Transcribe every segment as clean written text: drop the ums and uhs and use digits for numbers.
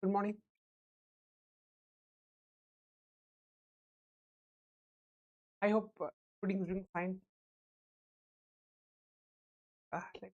Good morning. I hope everybody is doing fine. Like,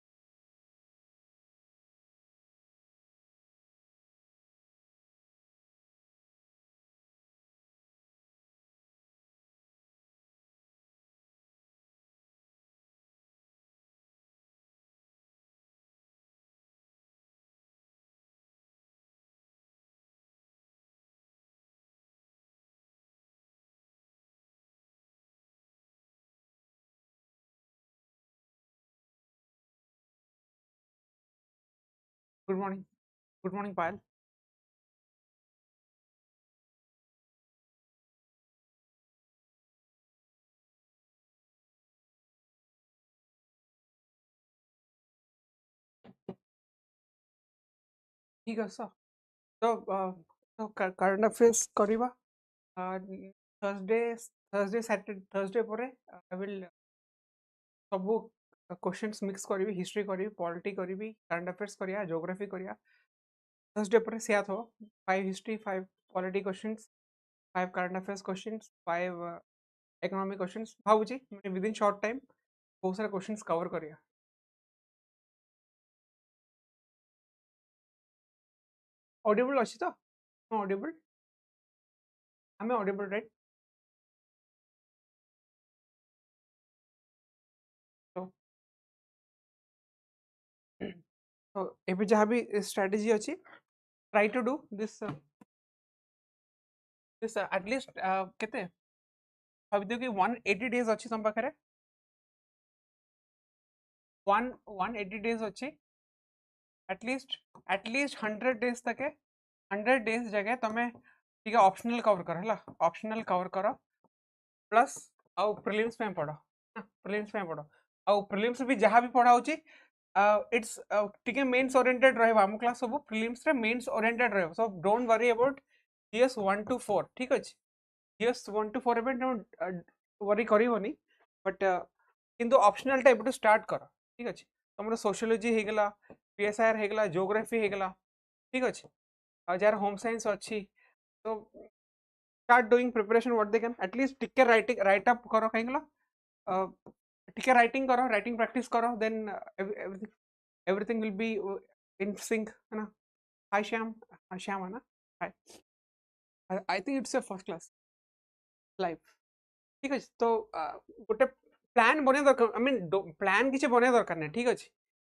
good morning. Good morning, Payal. ठीक है sir. So current affairs करिबा. Thursday Saturday Thursday परे I will सबू questions mix करिबी. History करिबी, polity करिबी, current affairs करिया, geography करिया. Thursday परे सिया थो 5 history, 5 polity questions, 5 current affairs questions, 5 economic questions. भाबुची माने विद इन शॉर्ट टाइम बहुत सारा क्वेश्चंस कवर करिया. ऑडिबल अछि तो? Audible? I'm audible, right? So, so ଏବେ ଯାହା ବି strategy ଅଛି, try to do this at least କେତେ ଭାବିଦିଅ କି 180 days ଅଛି ତମ ପାଖରେ. 180 days ଅଛି. at least 100 days तक 100 days जगह तमे ठीक है ऑप्शनल कवर करो हला. ऑप्शनल कवर करो प्लस आउ प्रीलिम्स में पढ़ो. प्रीलिम्स में पढ़ो आउ प्रीलिम्स भी जहाँ भी पढ़ा होची इट्स टिके मेंस ओरिएंटेड रहबा. हम क्लास सब प्रीलिम्स रे मेंस ओरिएंटेड रहबो. So don't worry about GS 1 to 4. ठीक अछि. GS 1 to 4 एबे वरी करिवनी बट किंतु ऑप्शनल टाइप टू स्टार्ट करो. ठीक अछि. तमरो सोशियोलॉजी हे गेला, PSIR हे गेला, ज्योग्राफी हे गेला. ठीक अछि. आ जार होम साइंस अछि तो start doing preparation what they can. at least टिके राइटिंग राइट अप करो काहे गेला. टिके राइटिंग करो, राइटिंग प्रैक्टिस करो, then everything will be in sync है ना. Hi Shyam. Shyam है ना. Hi. I think it's a first class live. ठीक है. तो गोटे प्लान बने दरकार. I mean प्लान किसी बने दरकार नहीं. ठीक है.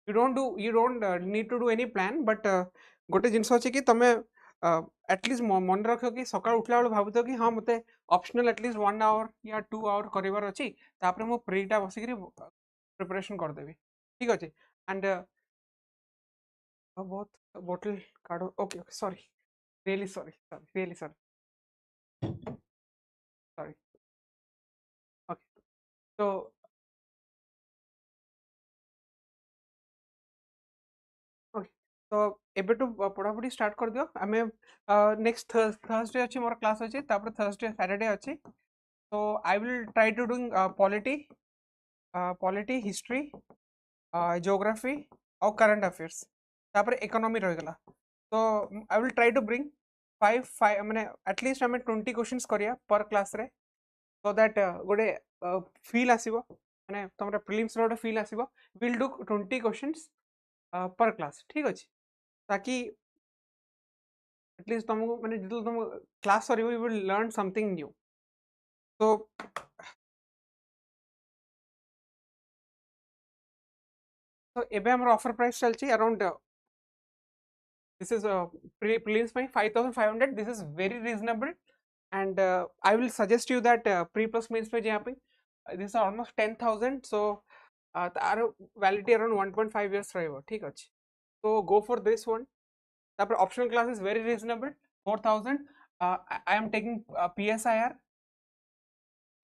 you don't need to do any plan but गोटे जिनस अछि कि तमे एटलीस्ट मन रख कि सकाळ उठला बेला भाबुतो कि हाँ मते ऑप्शनल एटलीस्ट 1 आवर या 2 आवर करिवार अछि. तापरे मो प्रीटा बसिकरी प्रिपरेशन कर देबी. ठीक अछि. एंड बहुत बोतल काढो. Okay sorry, really sorry, really sorry, sorry. Okay तो ओके तो एबेटू पढ़ापढ़ी स्टार्ट कर दियो. आमे नेक्स्ट थर्सडे अछि मोर क्लास अछि. तापर थर्सडे सैटरडे अछि. तो I will try to doing polity, history, geography और करंट अफेयर्स. तापर इकोनॉमी रह गला. तो I will try to bring 5 माने एटलीस्ट हमें 20 क्वेश्चंस करिया पर क्लास रे. सो दैट गोटे फील आसीबो माने तमरा प्रीलिम्स रो फील आसीबो. Will do 20 questions per class. ठीक अछि. ताकि एटलीस्ट तुमको माने जितल तुम क्लास सरीबो you will learn something new. तो एबे हमर ऑफर प्राइस चलची around this is prelims by 5500. This is very reasonable and I will suggest you that pre plus mains पे जहाँ पे this is almost 10,000. so तार validity around 1.5 years रहेगा. ठीक अछि. so go for this one. तापर optional class is very reasonable 4,000. I am taking PSIR.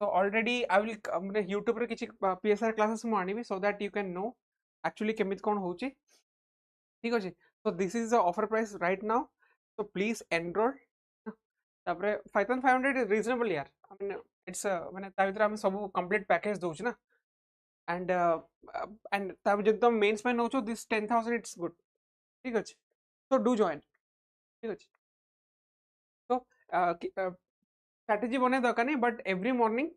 so already I will मतलब YouTube रे किछि PSIR classes मु आनिबी so that you can know actually केमित कोन होची. ठीक अछि. so this is the offer price right now. so please enroll. तापरे 5500 is reasonable यार. I mean it's माने ता भीतर हम सब कंप्लीट पैकेज दोछ ना. and तापर जब तुम मेंस में नोचो this 10,000 it's good. ठीक अछि. so do join. ठीक अछि. स्ट्राटेजी बने दरकार नहीं but every morning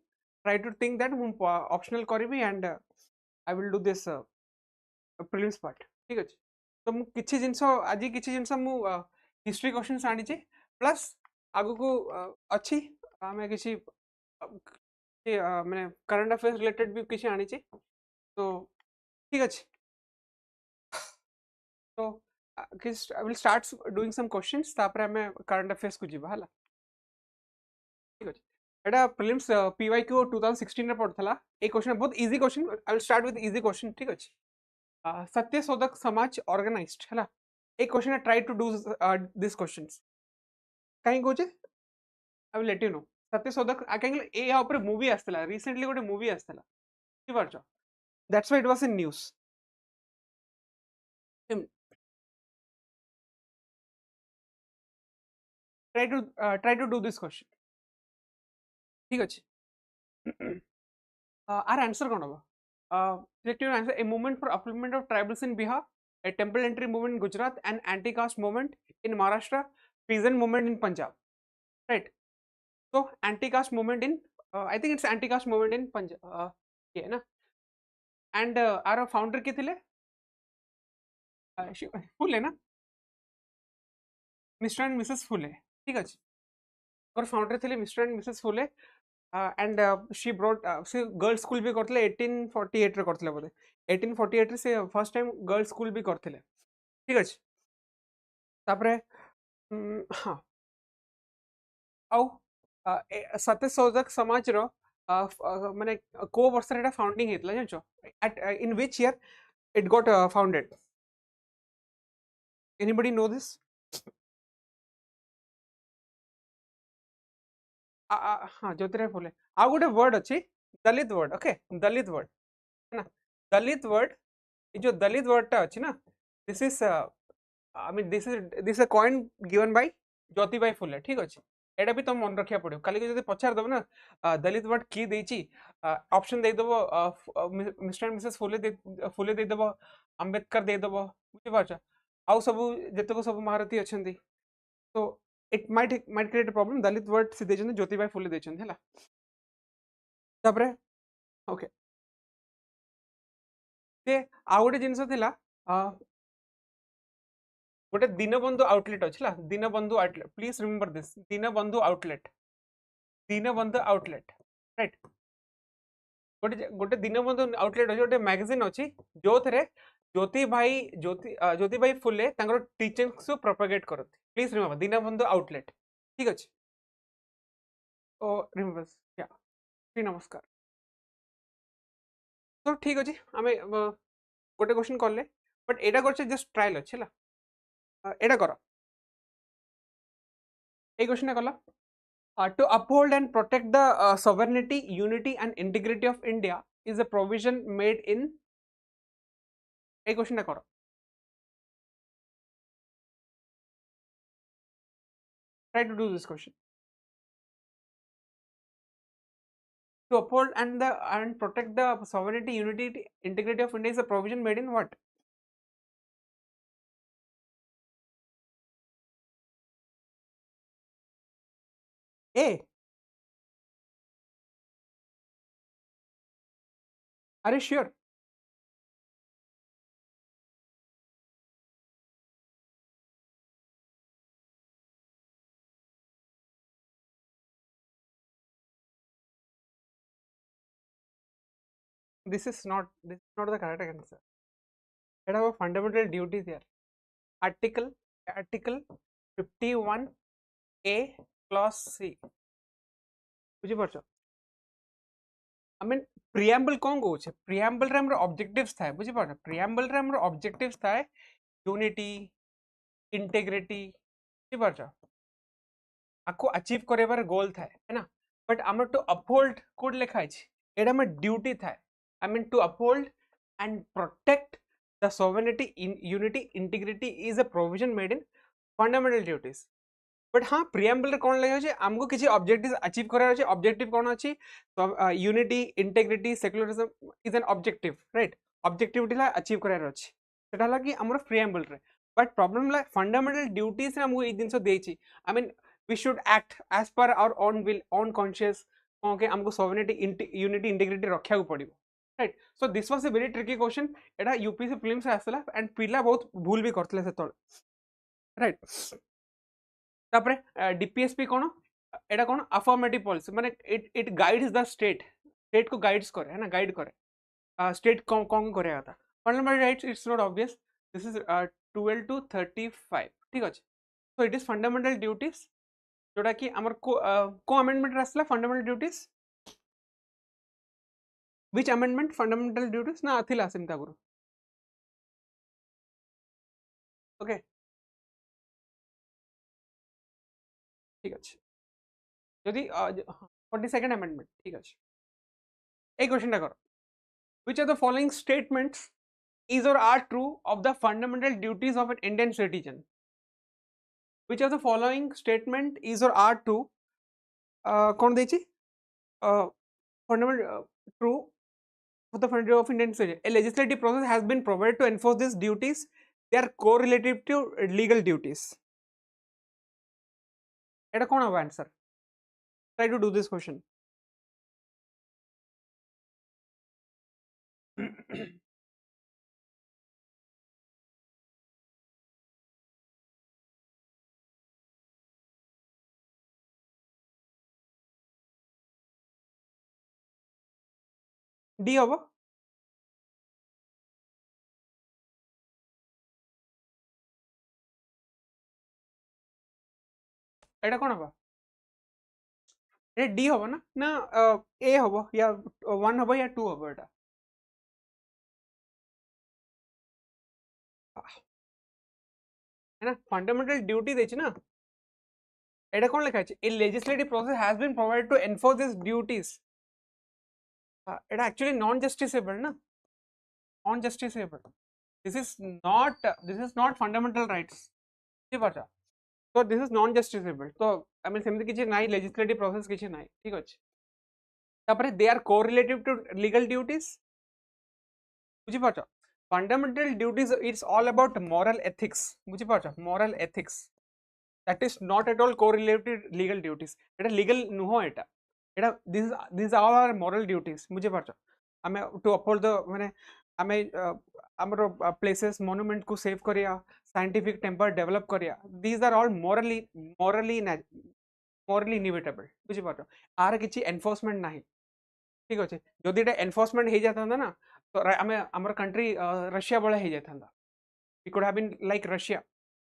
try to think that मु ऑप्शनल करिवि and I will do this prelims part ठीक अछि तो मु किछि जिंस आज किछि जिंस मु हिस्ट्री क्वेश्चंस आनी छी प्लस आगु को अछि हमें किछि माने करंट अफेयर्स रिलेटेड भी किछि आनी छी तो ठीक अछि तो I will start doing some questions तापर हमें करंट अफेयर्स को जीवा हला ठीक अछि एटा प्रीलिम्स PYQ 2016 रे पड़थला ए क्वेश्चन बहुत easy question I will start with easy question ठीक अछि सत्य शोधक समाज ऑर्गेनाइज्ड हला ए question try to do this questions काई कोचे I will let you know Satya Shodhak काई ए या ऊपर मूवी आस्तला रिसेंटली गोटे मूवी आस्तला की परछ that's why it was in news try to do this question ठीक अछि आर आंसर कोन हो selective answer a movement for upliftment of tribals in Bihar a temple entry movement in Gujarat and anti-caste movement in Maharashtra peasant movement in Punjab right so anti-caste movement in I think it's anti-caste movement in Punjab ये ना and our founder के थिले फुले ना mister and Mrs फुले ठीक अछि और founder थिले mister and Mrs Phule and she brought she girls school भी करथिले 1848 रे करथिले बोले 1848 रे से फर्स्ट टाइम गर्ल्स स्कूल भी करथिले ठीक अछि तापरे हां आउ सत्य शोधक समाज रो माने को वर्ष रे founding हेतला जानछो at in which year it got founded anybody know this हाँ ज्योतिराव फुले आ गोटे वर्ड अच्छी दलित वर्ड ओके दलित वर्ड है ना दलित वर्ड जो दलित वर्ड टा अच्छी ना this is I mean this a coin given by Jyotibai Phule ठीक अच्छे एटा भी तुम मन रखिया पड़ो काली जदि पचार दब ना दलित वर्ड की देची ऑप्शन दे दबो मिस्टर एंड मिसेस फुले दे दबो अंबेडकर दे दबो बुझि पाछ आउ सब जतको सब महारथी अछंती तो it might create a problem dalit word se देछन Jyotibai फुले देछन हैला तापरे ओके ते आ गोटे जिंस थिला गोटे दीनबंधु आउटलेट अछि ला Dinabandhu outlet please remember this Dinabandhu outlet right गोटे गोटे दीनबंधु आउटलेट अछि गोटे मैगजीन अछि जो थरे ज्योतिबाई फुले तांकर टीचिंग्स को प्रोपेगेट करत प्लीज रिमेंबर दीनबंधु आउटलेट ठीक अछि ओ रिमेंबर या श्री नमस्कार तो ठीक अछि हमें गोटे क्वेश्चन करले बट एटा करछे जस्ट ट्रायल अछि ला एटा करो ए क्वेश्चन कला to uphold and protect the sovereignty unity and integrity of India is a provision made in A question करो try to do this question to uphold and protect the sovereignty unity integrity of India is a provision made in what A are you sure this is not the correct answer it have a fundamental duty there article 51A clause C बुझी परछो I mean preamble कौन को छे preamble रे हमर objectives थाए बुझी परछो preamble रे हमर ऑब्जेक्टिव्स थाए यूनिटी इंटीग्रिटी बुझी परछो आको अचीव करेबार गोल थाए है ना बट हमर टू अपहोल्ड कोड लिखा अछि एडा में ड्यूटी थाए I mean to uphold and protect the sovereignty unity integrity is a provision made in fundamental duties but हाँ प्रिएम्बल रे कोन लगे छै हमको किछि ऑब्जेक्टिव अचीव करार छै ऑब्जेक्टिव कोन अछि unity integrity secularism is an objective right objectivity ला अचीव करार अछि सेटा लगी हमर प्रिएम्बल रे बट प्रॉब्लम ला फंडामेंटल ड्यूटीज रे हमको ई दिनसो देछि I mean we should act as per our own will, own conscious. Okay, हमको sovereignty, unity, integrity रखा को पड़िबो, right? So this was a very tricky question. Etah UPSC prelims से आसला and पिला बहुत भूल भी करथले से तळ, right? तापरे डीपीएसपी कोन एटा कोन अफर्मेटिव पॉलिसी माने इट गाइड्स द स्टेट को गाइड्स करे है ना, गाइड करे स्टेट कौन करे था fundamental rights. It's not obvious. This is 12 to 35. ठीक अछि. So it is fundamental duties जोटा कि हमर को अमेंडमेंट आसला fundamental duties. Which amendment fundamental duties ना आथिला सिमता गुरु. ओके ठीक अछि. यदि 42nd अमेंडमेंट ठीक अछि. एक क्वेश्चन करो. Which of the following statements is or are true of the fundamental duties of an Indian citizen? Which of the following statement is or are true? कौन देची? Fundamental true of the fundamental of Indian citizen. A legislative process has been provided to enforce these duties. They are correlative to legal duties. एटा कौन होगा answer? Try to do this question. D होगा. एटा कौन होगा? A D होगा ना ना ए होगा या 1 होगा या 2 होगा एटा. है ना, फंडामेंटल ड्यूटी देची ना. एटा कौन लिखा है? A legislative process has been provided to enforce this duties. एटा एक्चुअली नॉन जस्टिसेबल ना, non justiciable. This is not fundamental rights. ठीक बात. तो दिस इज नॉन जस्टिसेबल. तो आई मीन सेमति किछि नाही, लेजिस्लेटिव प्रोसेस किछि नाही. ठीक अछि. तापरे they are correlative to legal duties. बुझि पाछ. Fundamental duties it's all about moral ethics. बुझि पाछ, moral ethics. that is not at all correlated legal duties. এটা legal নুহ এটা. এটা these all are moral duties. বুঝে পারছো? আমি to uphold the মানে আমি আমার places monument को save करिया, scientific temper develop करिया. These are all morally inevitable. বুঝে পারছো? আর কিছু enforcement ନାହିଁ. ঠিক আছে. যদি এটা enforcement ହେଇ जाता ना तो ଆମେ ଆମର country रशिया भले ହେଇ जाता. It could have been like Russia,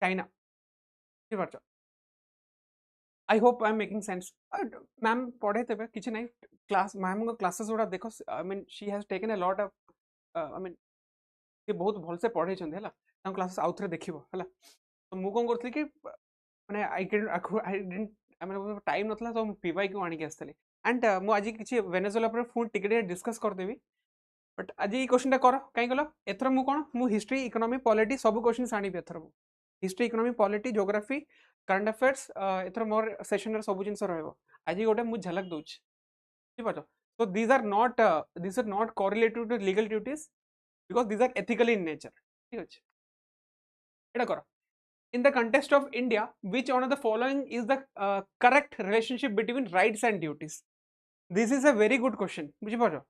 China. I hope I'm making sense. Ma'am पढ़े थे किसी नहीं क्लास मैम को क्लासेस गुड़ा देखो. I mean she has taken a lot of I mean ये बहुत भल से पढ़े चंदे हला तां क्लासेस आउथरे देखिबो हला. तो मु कोन करथली कि माने I didn't I mean time नथला तो PYQ आनी के आस्तली. एंड मु आज किसी वेनेजुएला पर फुल टिके डिस्कस कर देबी. बट आज ये क्वेश्चन करो कहीं गलो एथर मु कोन मु हिस्ट्री इकोनॉमी पॉलिटी सब क्वेश्चन आनी एथर मु history economy polity geography current affairs एथर मोर सेशन रे सब जिंस रहबो. आज गोटे मु झलक दउछ. ठीक बात. सो these are not correlated to legal duties because these are ethical in nature. ठीक अछि. एटा करो. In the context of India, which one of the following is the correct relationship between rights and duties? This is a very good question. बुझि पाछो.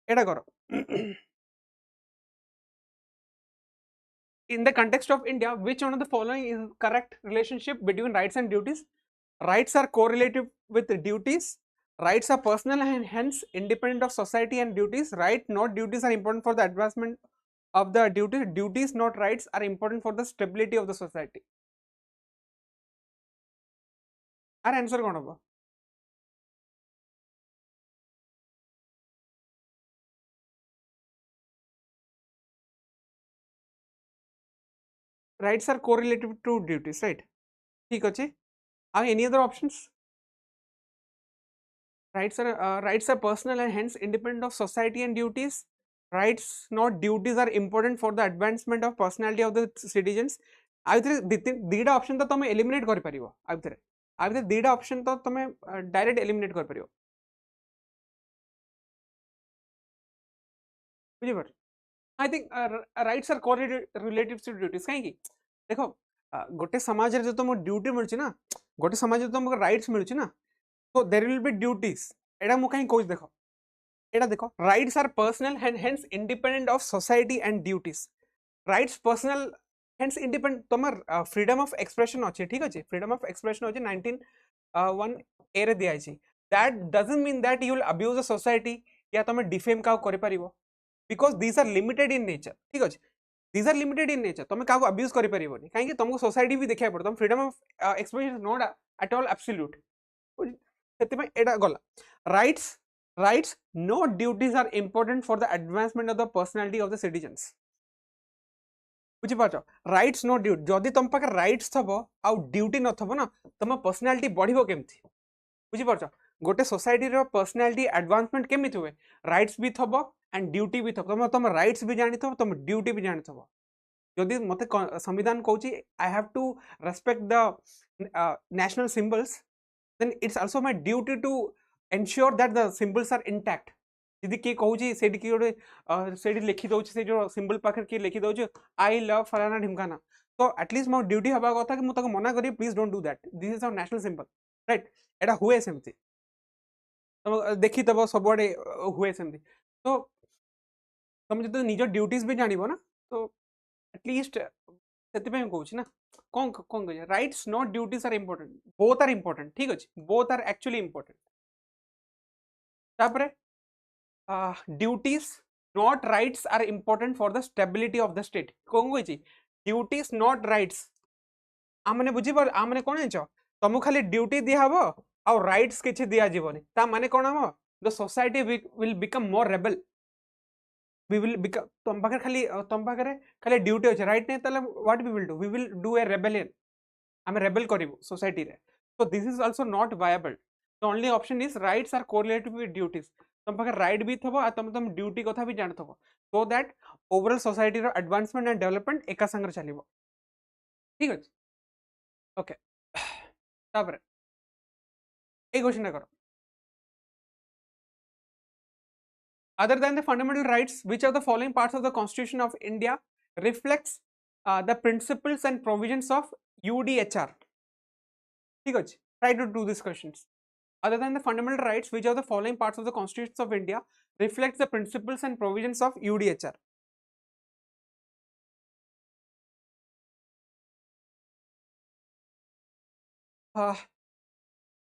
एटा करो. In the context of India, which one of the following is correct relationship between rights and duties? Rights are correlative with duties. Rights are personal and hence independent of society and duties. Right, not duties are important for the advancement of the duties. Duties, not rights, are important for the stability of the society. Our answer कौन होगा? Rights are correlative to duties, right? ठीक अच्छे. Are any other options? Rights are personal and hence independent of society and duties. Rights, not duties, are important for the advancement of personality of the citizens. दीटा option तो तुम eliminate कर परिबो. आबिरे दीटा option तो तुम direct eliminate कर परिबो. बुझि पर. I think rights are correlative to duties. कहीं की देखो गोटे समाज रे जो तुम ड्यूटी मिलछि ना गोटे समाज तुमको राइट्स मिलुछि ना तो देयर विल बी ड्यूटीज एटा मु कहीं कोच देखो एटा देखो rights are personal and hence independent of society and duties rights personal hence independent तमर फ्रीडम ऑफ एक्सप्रेशन अछि ठीक अछि फ्रीडम ऑफ एक्सप्रेशन अछि 19 ए रे दिया अछि that doesn't mean that you will abuse the society या तमे डिफेम का करि परिबो because these are limited in nature ठीक अछि these are limited in nature तुम क्या अब्यूज करि परिबोनी काहे कि तुमको सोसाइटी भी देखिया पड़ो तुम freedom of expression is not at all absolute सेति में एडा गला rights no duties are important for the advancement of the personality of the citizens बुझी पाछ राइट्स नो ड्यूटी जदी तुम पाके राइट्स थबो आ ड्यूटी न थबो ना तुम पर्सनालिटी बढ़िबो केमथि बुझी पाछ गोटे सोसाइटी रो पर्सनालिटी एडवांसमेंट केमिति हुए राइट्स भी थबो एंड ड्यूटी भी थबो तुम राइट्स भी जानि थबो तुम ड्यूटी भी जानि थबो यदि मते संविधान कहूची I have to respect the national symbols then it's also my duty to ensure that the symbols are intact यदि के कहूची सेडी की गोटे सेडी लिखि दउची से जो सिंबल पाखर के लिखि दउची आई लव फलाना ढिमकाना तो एटलीस्ट मो ड्यूटी हबा कथा कि मु तक मना करी please don't do that this is our national symbol right एटा हुए सेमती तो देखि तब सबडे हुए सेमती तो तुम जब निज ड्यूटीज भी जानिबो ना तो एटलीस्ट सेतिपे कहूँ ना कौन कौन कह rights not duties are important both are important ठीक अच्छे बोथ आर एक्चुअली इंपोर्टेंट तापरे duties not rights are important for the stability of the state कौन कही ड्यूटीज नॉट राइट्स आमने बुझी पार आमने कौन जान तुमको खाली ड्यूटी दिया हबो आ राइट्स किछि दिया जीवनी ता माने कौन हम the society will become more rebel we will become तुम पाखे खाली ड्यूटी अच्छे राइट नहीं ताले what we will do a rebellion आम रेबेल करिवो सोसाइटी रे so this is also not viable the only option is rights are correlated with duties तुम पाखे राइट भी थबो आ तुम ड्यूटी कथा भी जान थबो so that overall society रो एडवांसमेंट एंड डेवलपमेंट एका संगे चलिबो ठीक अछि ओके तापर ए क्वेश्चन करो other than the fundamental rights which of the following parts of the constitution of india reflects the principles and provisions of udhr ठीक अछि try to do these questions other than the fundamental rights which of the following parts of the constitution of india reflects the principles and provisions of udhr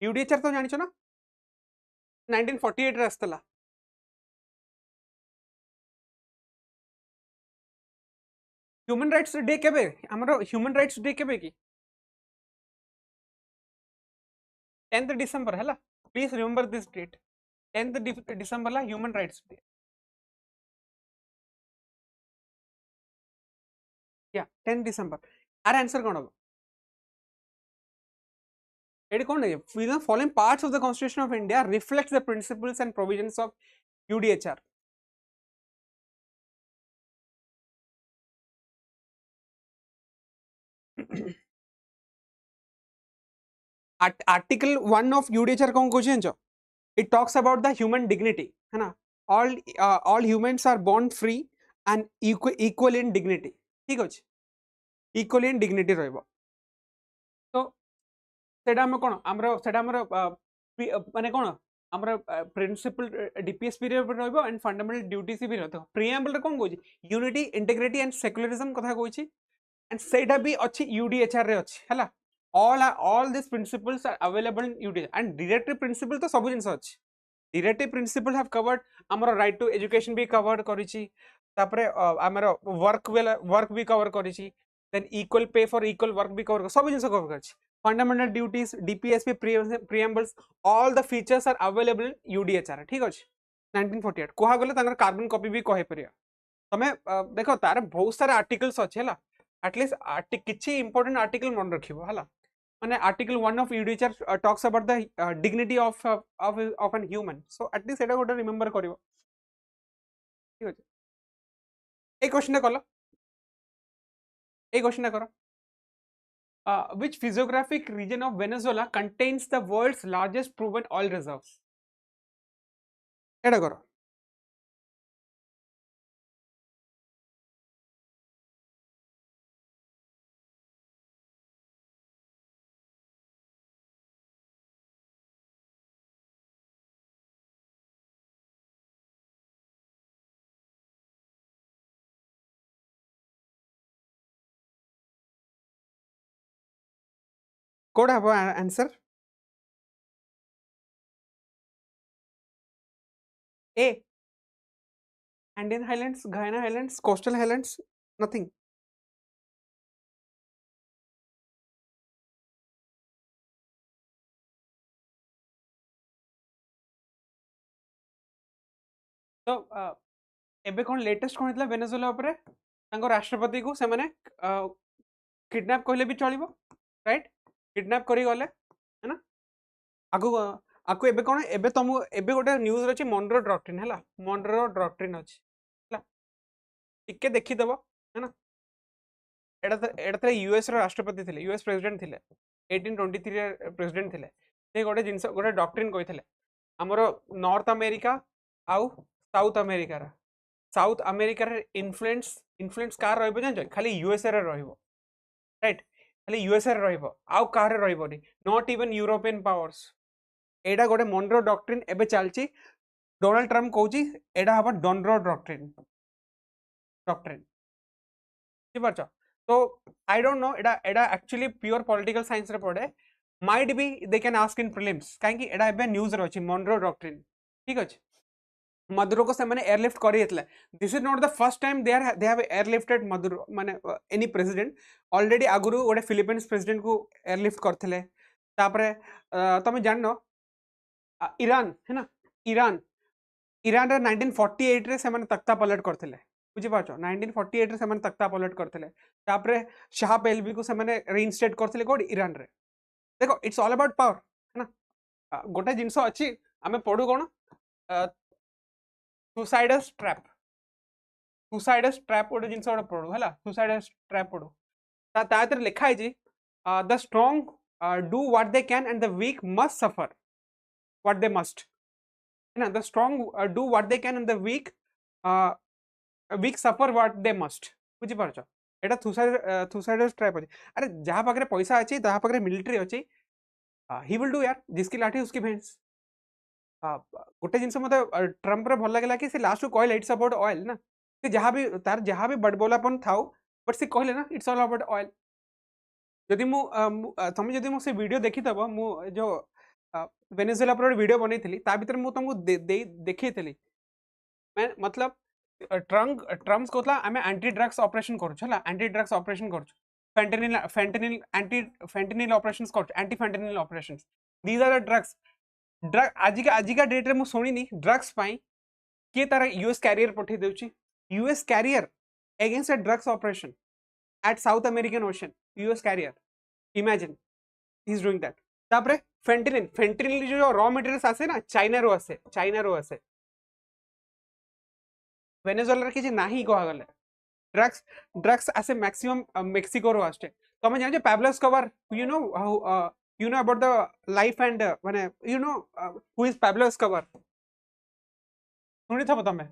udhr तो जानिछो ना 1948 रे आस्तला human rights day केबे हमरो human rights day केबे की 10th December हैला please remember this date 10th December ला human rights day या 10 डिसेंबर आर आंसर कोन हो एडी कोन है the following parts of the constitution of india reflects the principles and provisions of udhr article 1 of udhr कौन question जो it talks about the human dignity है ना all humans are born free and equal in dignity ठीक अछि equal in dignity रहइबो तो सेटा हम कोन हमरो सेटा हमरो माने कोन हमरो प्रिंसिपल डीपीएसपी रे रहइबो एंड फंडामेंटल ड्यूटीज भी रहतो प्रिएम्बल रे कोन कोछि यूनिटी इंटीग्रिटी एंड सेक्युलरिज्म कथा कोछि एंड सेटा भी अछि यूडीएचआर रे अछि हला all these principles are available in UDH and directive principle तो सब जिंस अछि directive principle have covered हमरो right to education भी covered करिछि तापरे हमरो work भी cover करिछि then equal pay for equal work भी cover सब जिंस cover करिछि fundamental duties dpsp preambles all the features are available in UDHR ठीक अछि 1948 कोहा गले तांगर कार्बन कॉपी भी कहे परिया तमे देखो तार बहुत सारे आर्टिकल्स अछि हला एटलीस्ट किछि इंपोर्टेंट आर्टिकल मन रखिबो हला माने article 1 of UDHR talks about the dignity of an human so at least एटा गोटे रिमेंबर करिवो ठीक अछि ए क्वेश्चन कलो ए क्वेश्चन करो which physiographic region of venezuela contains the world's largest proven oil reserves एटा करो कोड हबो answer A Andean Highlands, Guyana Highlands, Coastal Highlands, nothing. तो एबे कोन latest कोन हितला Venezuela ऊपर तांको राष्ट्रपति को से माने किडनैप कहले भी चलिबो राइट किडनैप करी गले है ना आगु आको एबे कोन एबे तुम एबे गोटे न्यूज अछि मोनरो डॉक्ट्रिन हैला मोनरो डॉक्ट्रिन अछि हैला टिके देखि देबो है ना एटा यूएस रो राष्ट्रपति थिले यूएस प्रेसिडेंट थिले 1823 प्रेसिडेंट थिले से गोटे जिंस गोटे डॉक्ट्रिन कहिथिले हमरो नॉर्थ अमेरिका आउ साउथ अमेरिका रा साउथ अमेरिका रे इन्फ्लुएंस कार रहइबो जान खाली यूएसए रे रहइबो राइट खाली यूएसए रे रहइबो आउ कार रे रहइबोनी नॉट इवन यूरोपियन पावर्स एडा गोटे मोनरो डॉक्ट्रिन एबे चलची डोनाल्ड ट्रम्प कहूची एडा हबा डॉनरो डॉक्ट्रिन बुझिपारछ तो आई डोंट नो एडा एडा एक्चुअली प्योर पॉलिटिकल साइंस रे पड़े might be they can ask in prelims काहे कि एडा एबे न्यूज रे अछि मोनरो डॉक्ट्रिन ठीक अछि मदुरो को से माने एयरलिफ्ट करी हेतले this is not the first time they have airlifted Maduro माने एनी प्रेसिडेंट ऑलरेडी आगुरु गोटे फिलिपाइंस प्रेसिडेंट को एयरलिफ्ट करथिले तापरे तमे जाननो ईरान है ना ईरान ईरान रे 1948 रे से माने तख्ता पलट करथिले बुझि पाछो 1948 रे से माने तख्ता पलट करथिले तापरे शाह पहलवी को से माने रीइंस्टेट करथिले कोड ईरान रे देखो इट्स ऑल अबाउट पावर है ना गोटे जिंस अछि हमें पढु कोन सुसाइडस ट्रैप गोटे जिनस गोटे पढ़ू है सुसाइडस ट्रैप पढ़ू तातर लिखा है the strong do what they can and the weak must suffer what they must है ना the strong do what they can and the weak suffer what they must बुझी पारछ एटा सुसाइडस ट्रैप अछि अरे जहां पाखरे पैसा अछि तहां पाखरे मिलिटरी अछि ही विल डू यार जिसकी लाठी उसकी भैंस गोटे जिनस मते ट्रम्प रे भल लागला कि से लास्ट को कहले इट्स अबाउट ऑयल ना से जहाँ भी बड़बोलापन थाउ बट से कहले ना इट्स ऑल अबाउट ऑयल जदि मु तुम जदि मु से वीडियो देखि तबो मु जो वेनेजुएला पर वीडियो बनैथिली ता भीतर मु तुमको देखैथिली मैं मतलब ट्रम्प कहला आमे एंटी ड्रग्स ऑपरेशन करू छला एंटी ड्रग्स ऑपरेशन करू फेंटेनिल एंटी ऑपरेशंस करू anti fentanyl operations these are the drugs drug आजिका डेट रे मु सुनिनी ड्रग्स पाई के तार यूएस कैरियर पठे देउची US carrier against a drugs operation at South American ocean US carrier imagine he is doing that तापरे फेंटेनिल जो रॉ मटेरियल्स आसे ना चाइना रो आसे वेनेजुएला रे किछि नाही कहा गले ड्रग्स आसे मैक्सिमम मेक्सिको रो आस्टे तमे जानो Pablo Escobar you know about the life and you know who is Pablo Escobar सुनी थबो तमे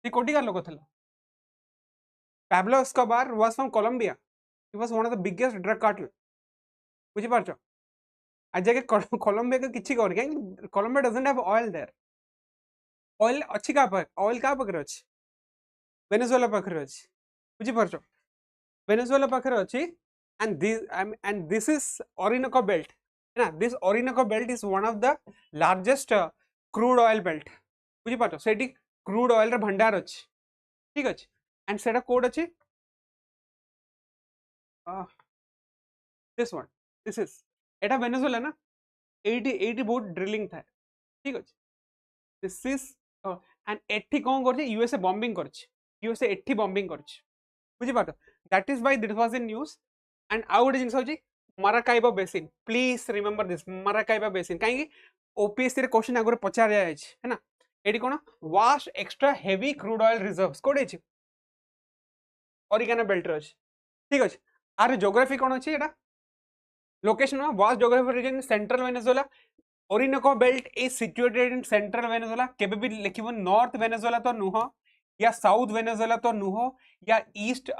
से कोटिका लोक थला Pablo Escobar was from Colombia he was one of the biggest drug cartel बुझि पारछो आज के कोलंबिया के किछि कर के Colombia doesn't have oil there oil अछि का पर oil का पकरे अछि वेनेजुएला पकरे अछि बुझि पारछो वेनेजुएला पकरे अछि and this is Orinoco belt ना this Orinoco belt is one of the largest crude oil belt बुझि पाछो सेठी crude oil रे भंडार अछि ठीक अछि and सेटा कोड अछि this is एटा वेनेजुएला ना 80 बहुत ड्रिलिंग था ठीक अछि this is and एठी कोन करछि यूएसए बॉम्बिंग करछि यूएसए एठी बॉम्बिंग करछि बुझि पाछो that is why this was in news and आउ गोटे जिनस होची Maracaibo basin please remember this Maracaibo basin काहे ओपीएससी रे क्वेश्चन आगरे पचार जाय छै है ना एडी कोन vast extra heavy crude oil reserves कोडे छै ओरिगाना बेल्ट रे छै ठीक अछि आर ज्योग्राफी कोन अछि एटा लोकेशन में vast geography region central Venezuela Orinoco belt is situated in central Venezuela केबे भी लिखिबो नॉर्थ वेनेजुएला तो नुह या साउथ वेनेजुएला तो नुह या ईस्ट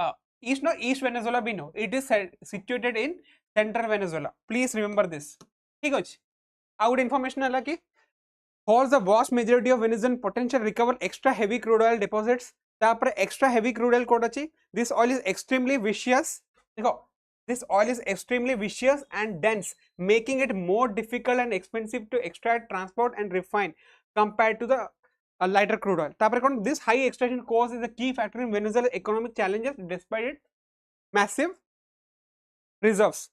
वेनेजुएला भी no it is situated in central Venezuela please remember this ठीक अछि आउट इन्फॉर्मेशन हला कि for the vast majority of Venezuelan potential recover extra heavy crude oil deposits तापर एक्स्ट्रा हेवी क्रूड ऑयल कोड अछि this oil is extremely vicious देखो This oil is extremely viscous and dense, making it more difficult and expensive to extract, transport, and refine compared to the lighter crude oil. This high extraction cost is a key factor in Venezuela's economic challenges despite its massive reserves.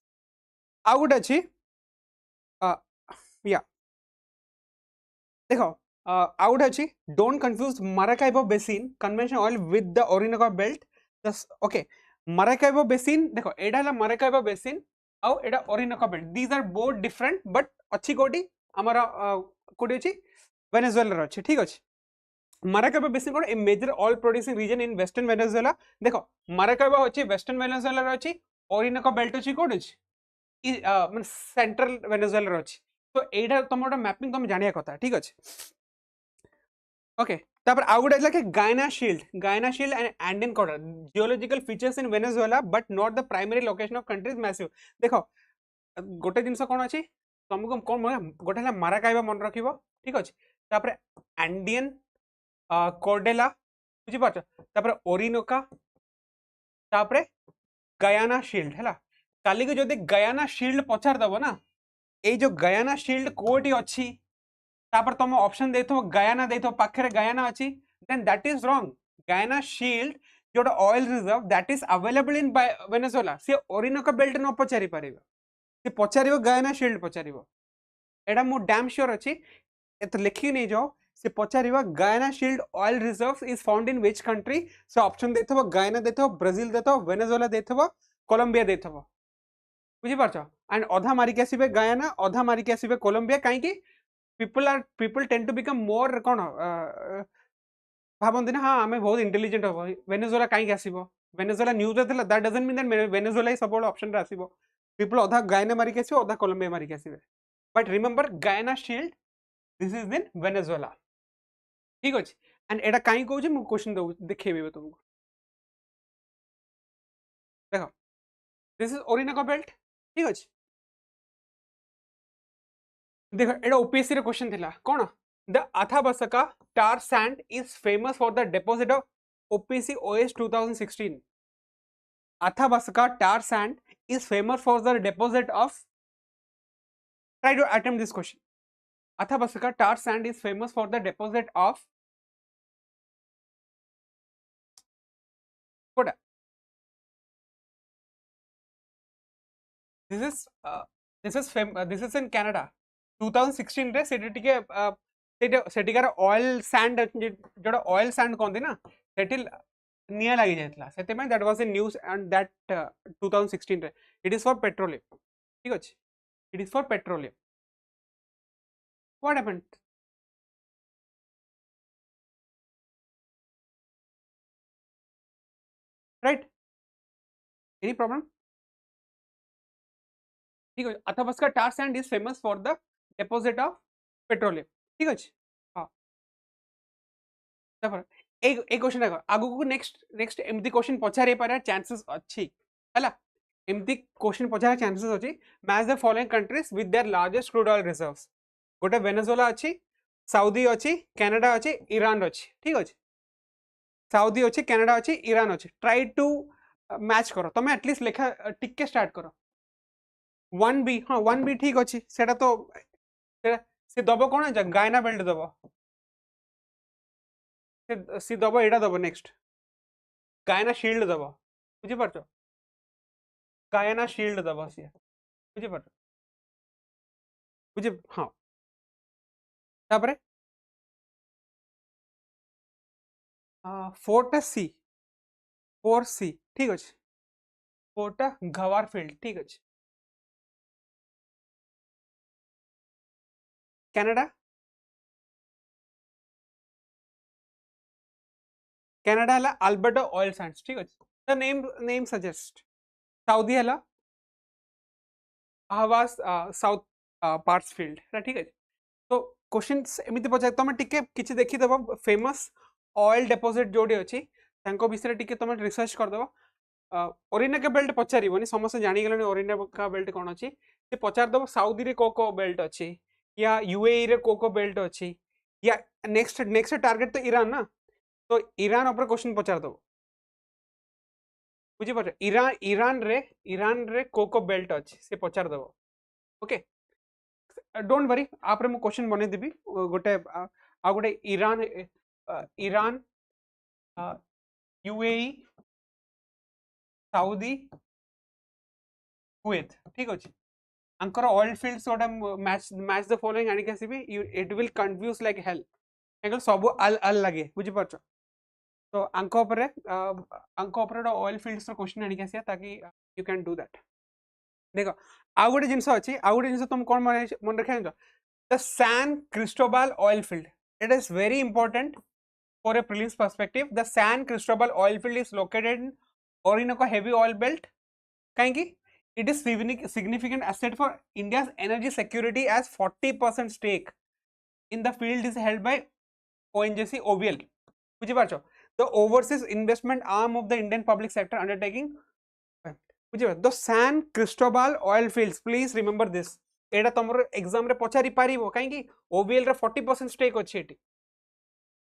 I would achieve, yeah. देखो I would actually don't confuse Maracaibo Basin conventional oil with the Orinoco belt. Just okay, Maracaibo Basin देखो एडा है Maracaibo Basin और एडा Orinoco belt. These are both different but अच्छी कोटी हमारा कोटी अच्छी Venezuela रो अच्छी ठीक अच्छी. Maracaibo Basin code a major oil producing region in western Venezuela. देखो Maracaibo अच्छी western Venezuela रो अच्छी Orinoco belt अच्छी कोड अच्छी मतलब central Venezuela रो अच्छी. तो एडा तुमरा मैपिंग तुम जानिया कथा ठीक अच्छे. ओके तापर आउ good like Guiana shield and Andean corder geological features in Venezuela but not the primary location of countries massive. देखो गोटे जिनस कोन अछि तुमको कोन गोटे हला माराकाइबा मन रखिबो ठीक अछि. तापर एंडियन कोर्डेला बुझि पाछ. तापर ओरिनोका तापर गयाना शील्ड हैला. काली को जदि गयाना शील्ड पछार दबो ना ए जो गयाना शील्ड कोटी अछि तापर तुम ऑप्शन देथो गयाना देथो पाखरे गयाना अछि then that is wrong. Guyana shield जोटा oil reserve that is available in Venezuela से ओरिनोको बेल्ट न पचारि परिबो से पचारिबो गयाना शील्ड पचारिबो एडा मु डैम श्योर अछि एत लिखि नै जाओ से पचारिबो Guyana shield oil reserves is found in which country. से ऑप्शन देथो गयाना देथो ब्राजील देथो वेनेजुएला देथो कोलंबिया देथो बुझि पारछो एंड अधा मारी के आसीबे गयाना अधा मारी के आसीबे कोलंबिया काहे कि people tend to become more कौन भाबंती ना हाँ आमे बहुत इंटेलिजेंट हो वेनेजुएला काहे आसीबो वेनेजुएला न्यूज देला that doesn't mean that Venezuela is सबोड ऑप्शन रे आसीबो. पीपल अधा गायना मारी के आसीबो अधा कोलंबिया मारी के आसीबे बट रिमेंबर गायना shield this is in Venezuela ठीक अछि. एंड एटा काहे कहू जे मु क्वेश्चन दउ देखेबे तुमको देखो दिस इज ओरिनोको बेल्ट ठीक अछि. देखो एटा ओपीएससी रे क्वेश्चन थिला कोन the अथाबसका tar sand is famous for the deposit of OPSC OAS 2016. Athabasca tar sand is famous for the deposit of. Try to attempt this question. Athabasca tar sand is famous for the deposit of. What? This is in Canada. 2016 रे सेठी टिके सेठिकार oil sand जोड़ा oil sand कहते ना सेठी निया लगी जाइतला सेते में that was in news and that 2016 रे इट इज फॉर पेट्रोलियम ठीक अछि it is for petroleum. What happened right any problem ठीक है. अथाबस्का tar sand is famous for the deposit of petroleum ठीक अछि. हां देखो एक क्वेश्चन देखो आगु को नेक्स्ट एमती क्वेश्चन पछारे पारे चांसेस अछि हला एमती क्वेश्चन पछारे चांसेस अछि. Match the following countries with their largest crude oil reserves. गोटे वेनेजुएला अछि सऊदी अछि कनाडा अछि ईरान अछि ठीक अछि. सऊदी अछि कनाडा अछि ईरान अछि. ट्राई टू मैच करो तमे एटलीस्ट लेखा टिके स्टार्ट करो 1B हाँ 1B ठीक अच्छी सेटा तो से दबो कौन है गायना बेल्ट दबो से दबो एटा दबो नेक्स्ट गायना शील्ड दबो बुझी पारछो गायना शील्ड दबो से बुझी पारछो बुझी हाँ तापरे 4C ठीक अच्छे 4टा गवार फील्ड ठीक अच्छे. कनाडा कनाडा हला अल्बर्टा ऑयल सैंड्स ठीक अच्छे. द नेम सजेस्ट सऊदी हला हवास साउथ पार्ट्स फील्ड ठीक अच्छे. तो क्वेश्चन एमती पचार तुम टिके किछि देखि देबो फेमस ऑयल डिपॉजिट जोडी अछि तांको विषय टिके तुम रिसर्च कर देबो. ओरिनोको बेल्ट पचारिबोनी समस्त जानि गेलनी ओरिनोको बेल्ट कोन अछि से पचार देबो सऊदी रे को बेल्ट अछि या यूएई रे को बेल्ट अछि या नेक्स्ट टारगेट तो ईरान ना तो ईरान ऊपर क्वेश्चन पचार देबो बुझी पाछ ईरान रे कोको बेल्ट अछि से पचार दबो ओके डोंट वरी आपरे मु क्वेश्चन बने देबी गोटे आ गोटे ईरान यूएई सऊदी कुवैत ठीक अछि अंकर ऑयल फील्ड्स गोटे मैच द फॉलोइंग आनी आसीबी इट विल कंफ्यूज लाइक हेल एंगल सब अल अल लगे बुझी पाछ तो अंको ऊपर ऑयल फील्ड्स रो क्वेश्चन आनी आसिया ताकि यू कैन डू दैट देखो आउ गोटे जिनस अछि आउ गोटे जिनस तुम कोन मन रखिया the San Cristobal oil field it is very important for a prelims perspective the San Cristobal oil field is located in Orinoco heavy oil belt kaiki it is significant asset for India's energy security as 40% stake in the field is held by ONGC OVL बुझी पारछो the overseas investment arm of the Indian public sector undertaking बुझी the San Cristobal oil fields please remember this Etah तमरो exam रे पचारि पारिबो काईकी OVL रे 40% stake अछि eighty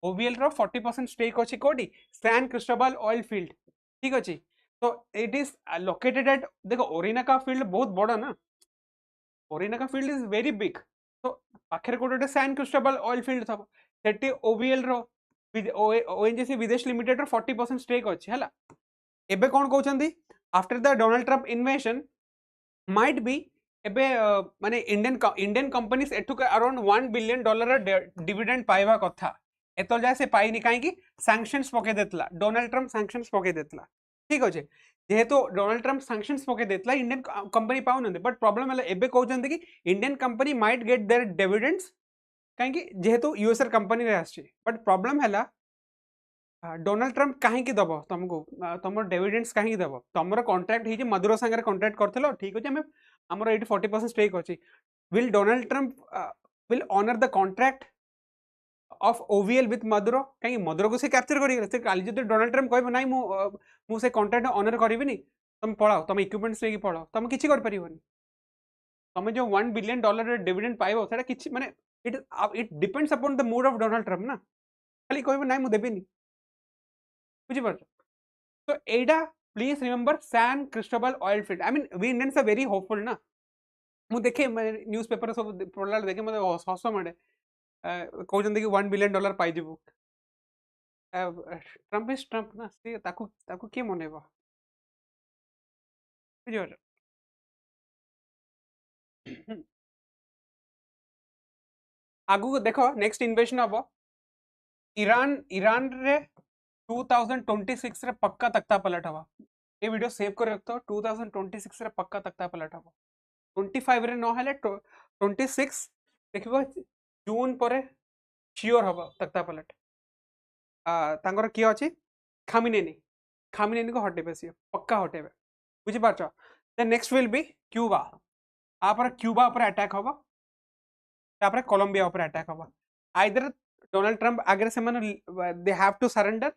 OVL रो 40% stake अछि कोडी San Cristobal oil field ठीक अछि तो इट इज लोकेटेड एट देखो ओरिनाका फील्ड बहुत बड़ा ना ओरिनाका फील्ड इज वेरी बिग तो पाखरे कोडे सैन क्रिस्टोबाल ऑयल फील्ड थब सेटी OVL रो ONGC विदेश लिमिटेड रो 40% स्टेक अछि हला एबे कोन कहउचंदी after the Donald Trump invasion might be एबे माने इंडियन कंपनीज एठु अराउंड $1 बिलियन डिविडेंड पाइबा कथा एतल जाय से पाइनी काई सैंक्शंस पके देतला डोनाल्ड ट्रम्प सैंक्शंस पके देतला ठीक अछि जेहेतु डोनाल्ड ट्रम्प सैंक्शंस पके देतला इंडियन कंपनी पाउ नंदे बट प्रॉब्लम है एबे कहउचंदी कि Indian company might get their dividends काई जेहेतु यूएसआर कंपनी रे आछि बट प्रॉब्लम हैला डोनाल्ड ट्रम्प कहीं दब तुमको तुम डिविडेंड्स कहीं दब तुम कॉन्ट्रैक्ट ही मधुर सांगे कॉन्ट्रैक्ट करथिलो ठीक अछि हमें हमर 40% स्टेक अछि will Donald Trump will honour the contract of OVL with Maduro कहीं मधुर को से कैप्चर करी से काली जदि डोनाल्ड ट्रम्प कहबो नाही मु से कॉन्ट्रैक्ट ऑनर करिबिनी तुम पळाओ तुम इक्विपमेंट्स लेके पळाओ तुम किछि कर परिबोनी तुम जो $1 बिलियन डिविडेंड पाइबो सेटा किछि माने it depends upon the mood off Donald Trump ना खाली कहबो नाही मु देबिनी बुझी पारछ तो एडा please remember San Cristobal oil field I mean we Indians are very hopeful ना मु देखे न्यूज़ पेपर सब पढला देखे मते हस माडे कहउचंदी कि $1 बिलियन पाई जिवो ट्रम्प इज ट्रम्प ना से ताकू के मनेबो बुझियो आगु देखो नेक्स्ट इन्वेशन हबो ईरान रे 2026 रे पक्का तख्ता पलट हवा ये वीडियो सेव कर रखतो 2026 रे पक्का तख्ता पलट हवा 25 रे न हेले 26 देखिबो जून परे श्योर हवा तख्ता पलट तांगर किए अछि खामिनेनी को हटेबे से पक्का हटेबे बुझी पारछ the next will be Cuba आपर क्यूबा ऊपर अटैक हवा तापर कोलंबिया ऊपर अटैक हवा आइदर डोनाल्ड ट्रम्प आगे से माने दे हैव टू सरेंडर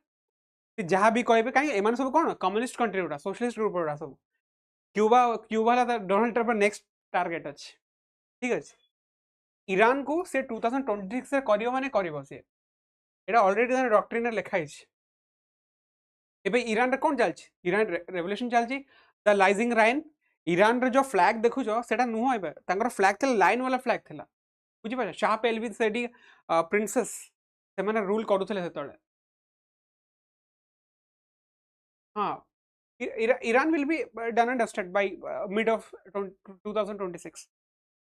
जहाँ भी कहबे कहीं एमान सब कोन कम्युनिस्ट कंट्री उडा सोशलिस्ट ग्रुप उडा सब क्यूबा ला डोनाल्ड ट्रम्प नेक्स्ट टारगेट अछि ठीक अछि ईरान को से 2026 से करियो माने करिवो से एटा ऑलरेडी डॉक्ट्रिन लिखा है एबे ईरान रे कोन चलछि ईरान रेवोल्यूशन चलछि द लाइजिंग राइन ईरान रे जो फ्लैग देखुछो सेटा नुह एबे तांकर फ्लैग थला लाइन वाला फ्लैग थला बुझी पाछ शाह पेलविन सेडी प्रिंसेस से माने रूल करूथले सेतळे हां Iran will be done and dusted by mid of 2026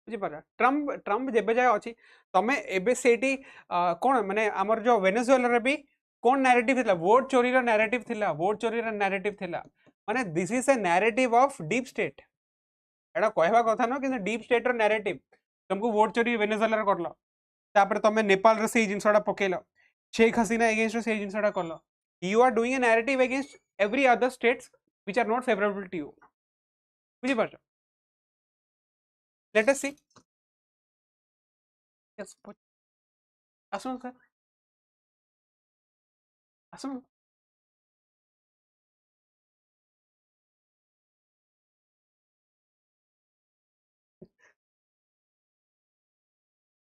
बुझी पारा ट्रम्प जेबे जाय अछि तमे एबे सेठी कोन माने हमर जो वेनेजुएला रे भी कोन नैरेटिव थिला वोट चोरी रो नैरेटिव थिला माने this is a narrative of deep state एडा कहबा कथा न कि डीप स्टेट रो नैरेटिव तुमको वोट चोरी वेनेजुएला रे करलो तापर तमे नेपाल रे सेही जिंसडा पकेलो शेख हसीना अगेंस्ट सेही जिंसडा करलो you are doing a narrative against every other states which are not favorable to you बुझी पारछ let us see yes आसुन सर आसुन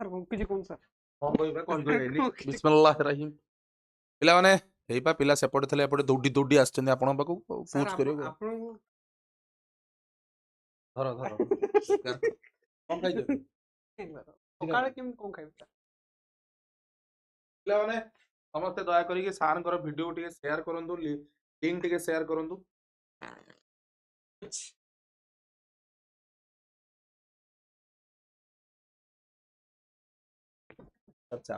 सर किछि कोन सर बिस्मिल्लाहिर्रहमानिर्रहीम पिला माने एइपा पिला सेपटे थले एपटे दौडी दौडी आछन आपण पाकू पूछ करियो आपण धर धर कोन खाइ जो सकाळे केम कोन खाइबा पिला माने समस्त दया करी सार वीडियो टिके शेयर करंतु लिंक टिके शेयर करंतु अच्छा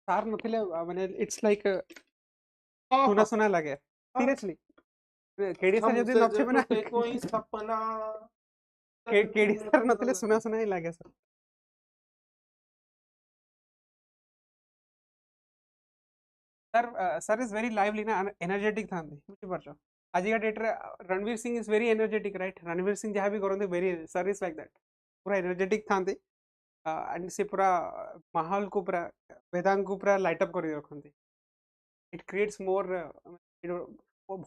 सार नथिले माने इट्स लाइक सुना सुना लागे सीरियसली केडी सर जदी नथिबे ना कोई सपना केडी सर नथिले सुना सुना ही लागे sir sir is very lively ना एनर्जेटिक थांदी बुझि परछो आज का डेट रे Ranveer Singh is very energetic right Ranveer Singh जहां भी करंते very sir is like that पूरा एनर्जेटिक थांदी एंड से पूरा माहौल को पूरा वेदांग को पूरा लाइट अप कर रखते इट क्रिएट्स मोर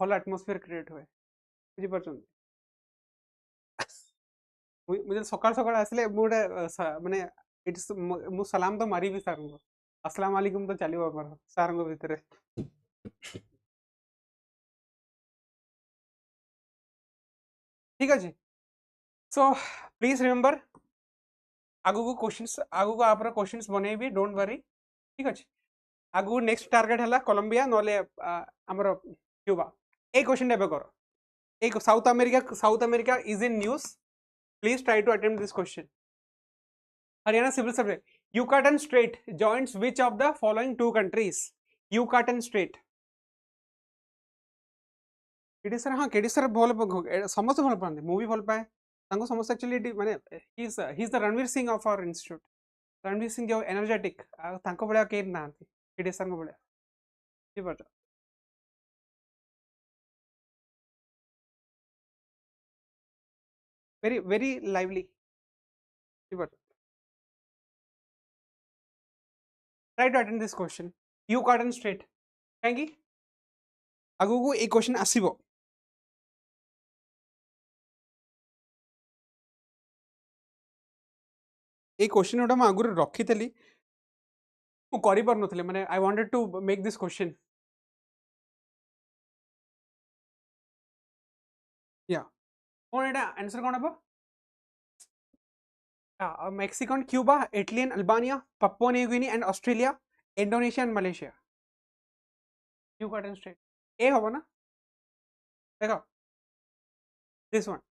भल एटमॉस्फेयर क्रिएट हुए बुझी पार्छन मुझे सकाळ सकाळ आसले मुडे माने इट्स मु सलाम तो मारी भी सर को अस्सलाम वालेकुम तो चलियो हमर सर को भीतर ठीक अछि सो प्लीज रिमेंबर आगु को क्वेश्चंस आगु को आपरा क्वेश्चंस बनेबी डोंट वरी ठीक अछि आगु नेक्स्ट टारगेट हला कोलंबिया नोले हमर क्यूबा ए क्वेश्चन डेबे करो एक South America is in news please try to attempt this question Haryana civil survey Yucatan strait joins which of the following two countries Yucatan strait केडी सर भल समस्त भल पाते मु भी भल पाए तांको समस्त एक्चुअली माने he is the Ranveer Singh of our institute Ranveer Singh जो एनर्जेटिक तांको बळा के ना केडी सर को बळा जी बात very very lively try to attend this question you cotton straight कहीं आगु को एक क्वेश्चन आसीबो ए क्वेश्चन ओटा म आगु रखी थली मु करि पर नथले माने I wanted to make this question या कोन एटा आंसर कोन हबो Mexican, Cuba, Italy and Albania, Papua New Guinea and Australia, Indonesia and Malaysia. You got it straight. A होगा ना? देखो. This one.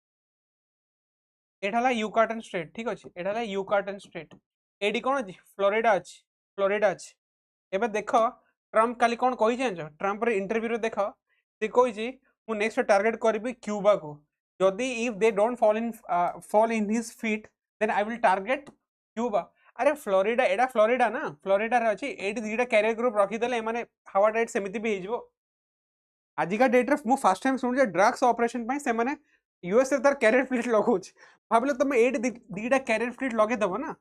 एठाला यूकाटन स्टेट ठीक अछि एठाला यूकाटन स्टेट एडी कोन अछि Florida अछि एबे देखो ट्रम्प काली कोन कहि जानजो ट्रम्प रे इंटरव्यू रे देखो से कहि जी मु नेक्स्ट टारगेट करबी क्यूबा को जदी if they don't fall in his feet then I will target Cuba. अरे फ्लोरिडा एडा फ्लोरिडा ना फ्लोरिडा रे अछि एडी दीटा कैरियर ग्रुप रखी देले माने हवा डाइट समिति भी हिजबो आजिका डेट रे मु फर्स्ट टाइम सुन जे ड्रग्स ऑपरेशन पई से माने यूएसए तार कैरियर फ्लीट लगौछ भाबले तुम एडी दीटा कैरियर फ्लीट लगे दबो ना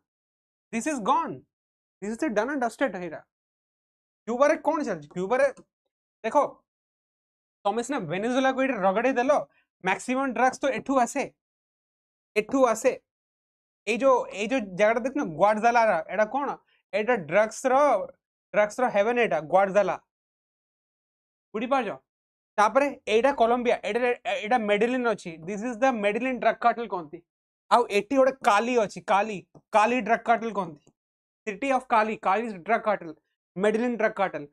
this is gone this is done and dusted Hera Cuba रे कोन चल क्यूबा रे देखो तुम सिना वेनेजुएला को एडी रगड़े देलो मैक्सिमम ड्रग्स तो एठू आसे ए जो जगह देख ना ग्वाडजाला एटा कोन एटा ड्रग्स रो हेवन एटा ग्वाडजाला बुडी पाजो तापरे एटा कोलंबिया एटा मेडेलिन अछि this is the Medellin drug cartel कोंती आउ एटी ओडे काली अछि काली ड्रग कार्टेल कोंती city of Cali drug cartel Medellin drug cartel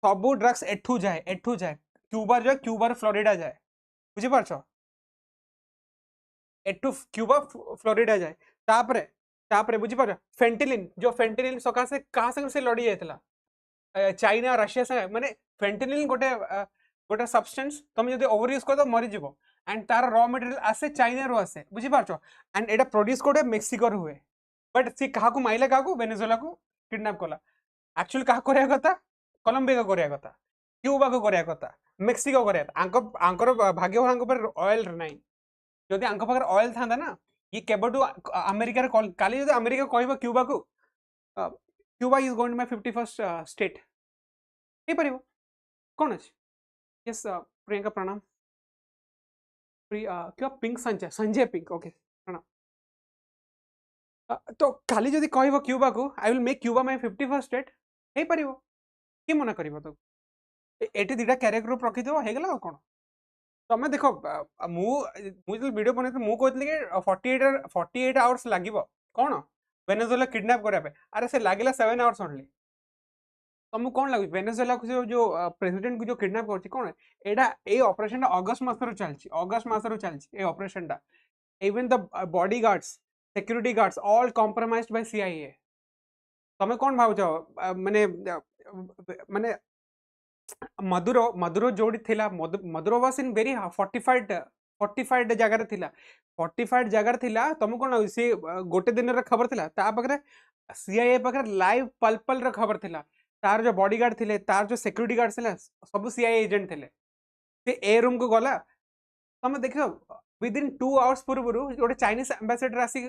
सबु ड्रग्स एठू जाए क्यूबा फ्लोरिडा जाए बुझी पारछो एठू क्यूबा फ्लोरिडा जाए तापरे बुझी पार फेंटिलिन सकासे कहा संग से लड़ी जायतला चाइना रशिया से माने फेंटिलिन गोटे सब्सटेंस तुम जदि ओवर यूज कर तो मरी जीवो एंड तार रॉ मटेरियल आसे चाइना रो आसे बुझी पारछो एंड एटा प्रोड्यूस कोडे मेक्सिको रो हुए बट सी कहा को माइले कहा को वेनेजुएला को किडनैप कला एक्चुअली कहा करिया कथा कोलंबिया को करिया कथा क्यूबा को करिया कथा मेक्सिको करिया आंकर भाग्य हांग पर ऑयल नाही जदि आंक पाखर ऑयल थांदा ना ये केबटू अमेरिका रे काली जदि अमेरिका कहबो क्यूबा को Cuba is going to my 51st state हे परिबो कोन अछि यस प्रियंका प्रणाम क्या पिंक संजय पिंक ओके प्रणाम तो काली जदि कहबो क्यूबा को I will make Cuba my 51st state हे परिबो कि मना करिवो तो एटी दुटा क्यारियर ग्रुप रखी दो हे गेला कोन तमे देखो मु जो वीडियो बने मु कहतली कि 48 आवर्स लागिवो कोन वेनेजुएला किडनैप करिया पे अरे से लागिला 7 आवर्स ओनली तुमको कौन लगुच वेनेजुएला को जो प्रेसिडेंट को जो किडनैप करछि कोन एडा ए ऑपरेशन अगस्त मासरो चलछि अगस्त मासरो चलछि ए ऑपरेशन टा even the body guards security guards all compromised by CIA तमे कौन भावछ माने माने मधुरो मधुरो जोड़ी थिला मधुरो वाज इन वेरी फोर्टिफाइड जगह थिला फोर्टिफाइड जगह थिला तुमको कौन से गोटे दिन रे खबर थिला ता पकरे सीआईए पकरे लाइव पल्पल रे खबर थिला तार जो बॉडीगार्ड थिले तार जो सिक्योरिटी गार्ड थिले सब सीआईए एजेंट थिले से ए रूम को गला तुम देखो विद इन 2 आवर्स पूर्व गोटे चाइनीज एम्बेसडर आसी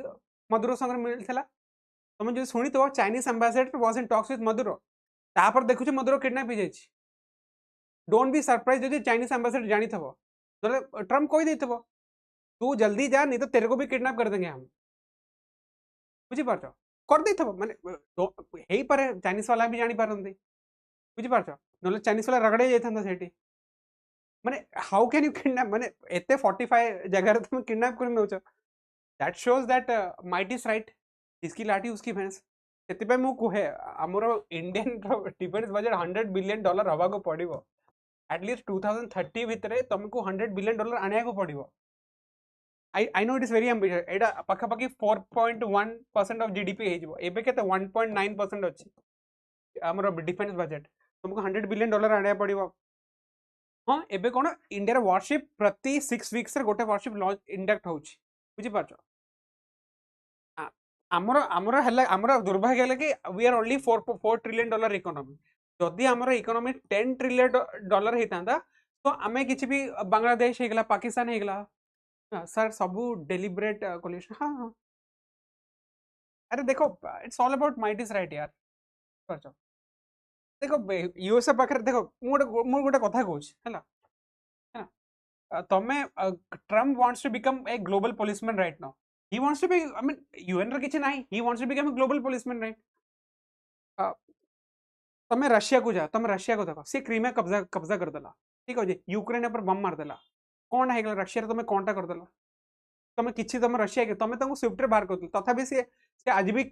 मधुरो संग मिलथिला तुम जो सुनी तो Chinese ambassador was in talks with मधुरो तापर देखु मधुरो किडनैप हो जाइछि डोंट बी सरप्राइज यदि चाइनीज एम्बेसडर जानी थबो तो ट्रम्प कहि देथबो तू जल्दी जा नहीं तो तेरे को भी किडनैप कर देंगे हम बुझी पारछ कर देथबो माने हेई पारे चाइनीज वाला भी जानी पारंती बुझी पारछ नले चाइनीज वाला रगड़े जाइथांता सेठी माने हाउ कैन यू किडनैप माने एते 45 जगह रे तुम किडनैप कर नउछ that shows that might is right इसकी लाठी उसकी भैंस सेति पे मु कुहे हमरो इंडियन डिफेंस बजट $100 बिलियन हवा को पड़िबो एटलीस्ट 2030 भितरे तुमको $100 बिलियन आनिया को पड़िबो I know it is very ambitious एडा पाखापाखि 4.1% ऑफ जीडीपी हे जिवो एबे केते 1.9% अछि हमरो डिफेंस बजट तुमको $100 बिलियन आनिया पड़िबो हाँ एबे कोन इंडिया रे वारशिप प्रति 6 वीक्स रे गोटे वारशिप लॉन्च इंडक्ट होछि बुझी पारछ हमरो हमरो हला हमरो दुर्भाग्य हला कि we are only $4 trillion economy जदि हमरो इकोनॉमी $10 ट्रिलियन हेतांदा तो आमे किछि भी बांग्लादेश हेगला पाकिस्तान हेगला सर सबू डेलिब्रेट कोलिशन हाँ हाँ अरे देखो it's all about might is right यार पारछ देखो यूएसए पाखरे देखो मु गोटे कथा कहूछ हला तमे Trump wants to become a global policeman right now he wants to be I mean UN रे किछि नाही he wants to become a global policeman right तमे रशिया को जा तमे रशिया को देखो से क्रीमिया कब्जा कर देला ठीक हो जे यूक्रेन पर बम मार देला कोन हे गेला रशिया रे तमे कोनटा कर देला तमे किछि तमे रशिया के तमे तंगु स्विफ्ट रे बाहर कर देला तथापि से आज भी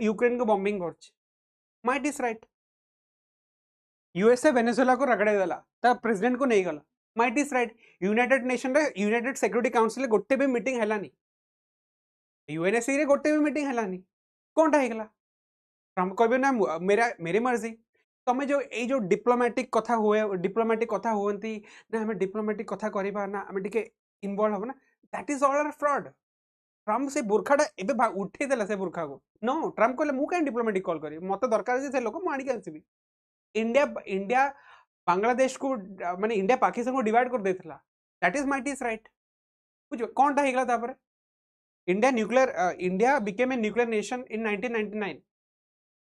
यूक्रेन को बॉम्बिंग करछ might is right USA Venezuela को रगड़े देला ता प्रेसिडेंट को नहीं गला might is right United nation रे यूनाइटेड सिक्योरिटी काउंसिल गोटे भी मीटिंग हेलानी यूएनएससी रे गोटे भी मीटिंग हेलानी कोनटा हेगला ट्रम्प कहबे ना मेरी मर्जी तमे जो ए जो डिप्लोमेटिक कथा होवंती ना हमें डिप्लोमेटिक कथा करिबा ना हमें टिके इन्वॉल्व हो ना that is all fraud Trump से बुरखाटा एबे उठे देला से बुरखा को नो ट्रम्प कहले मु काई डिप्लोमेटिक कॉल करी मते दरकार जे से लोक मु आनी के आसीबी इंडिया इंडिया बांग्लादेश को माने इंडिया पाकिस्तान को डिवाइड कर देथिला that is might is right बुझो कोनटा हेगला तापर India became a nuclear nation in 1999.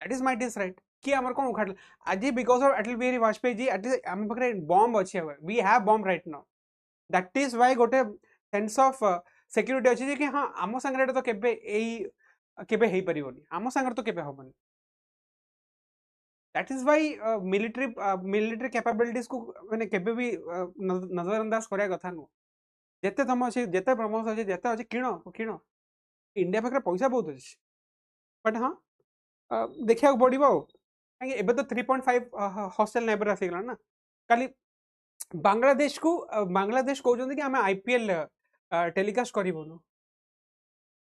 That is might is right. कि हमर कोन उखाड़ आज because of Atal Bihari Vajpayee ji at हम पकरे bomb अछि we have bomb right now. That is why गोटे sense of security अछि जे कि हां आमो संगरे तो केबे एई केबे हेई परिबोनी आमो संगरे तो केबे होबनी that is why military capabilities को माने केबे भी नजरअंदाज करिया कथा नो जेते तम अछि जेते प्रमोस अछि जेते अछि किणो इंडिया पाखे पैसा बहुत अच्छे बट हाँ देखा पड़ो कहीं एबे तो 3.5 हॉस्टल नेबर आसीगला ना खाली बांग्लादेश कहते कि आम आईपीएल टेलीकास्ट करूँ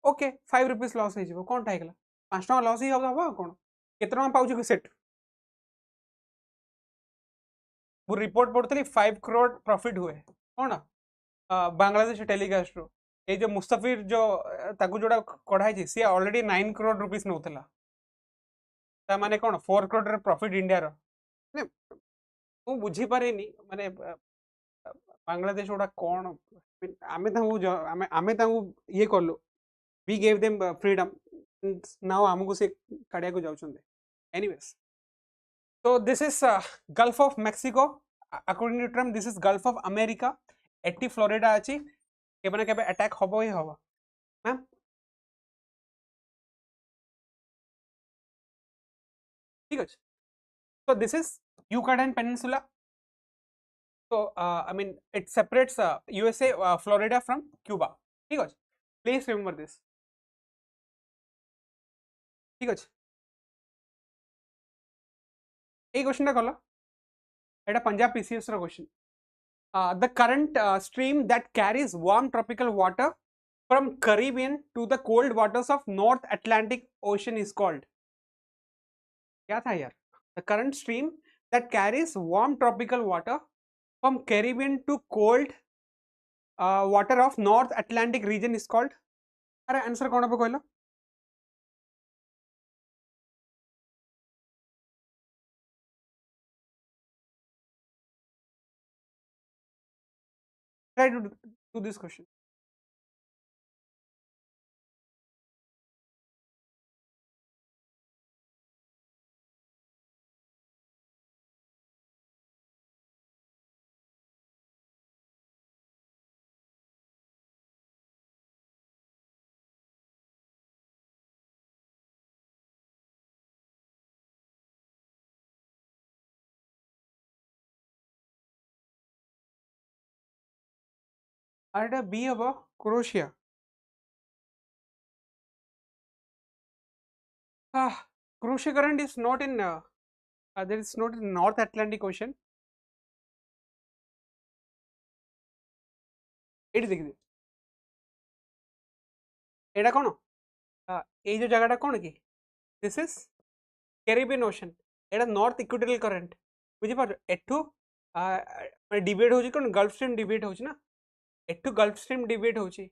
ओके 5 रुपीज लॉस हो कौन टाइगला 5 टका लॉस ही हम कौन केते टका पाउछु कि सेट वो रिपोर्ट पढ़ती 5 करोड़ प्रॉफिट हुए कौन बांग्लादेश टेलीकास्ट रो ये जो मुस्तफिर जो ताकू जोड़ा कढ़ाई सी ऑलरेडी 9 करोड़ रुपीस नौला ता माने कौन 4 करोड़ रे प्रॉफिट इंडिया रो मु बुझी पारेनी माने बांग्लादेश ओडा कौन आमे ताऊ ये करलो we gave them freedom now हमको से काढ़िया को जाउछन anyways so this is Gulf of Mexico according to Trump this is Gulf of America eighty Florida अछि केबे ना केबे अटैक होबो ही होबो मैम ठीक अछि so this is Yucatan Peninsula. So I mean it separates USA, Florida from Cuba. ठीक है, please remember this. ठीक है, এই কোশ্চেনটা কল, এটা पंजाब PCS র question. The current stream that carries warm tropical water from Caribbean to the cold waters of North Atlantic Ocean is called, क्या था यार? The current stream that carries warm tropical water from Caribbean to cold water of North Atlantic region is called, अरे answer कौन पे कहलो? Try to do this question. अरे B अब Croatia. Croatia current is not in there is not in North Atlantic Ocean. এটি দেখি এটা কোন এই যে জায়গাটা কোন কি, this is Caribbean Ocean, এটা নর্থ ইকুয়েটোরিয়াল কারেন্ট, বুঝি পারছো? এঠু মানে ডিবেট হচ্ছে কোন গলফ স্ট্রিম ডিবেট হচ্ছে না, এঠু গলফ স্ট্রিম ডিবেট হচ্ছে,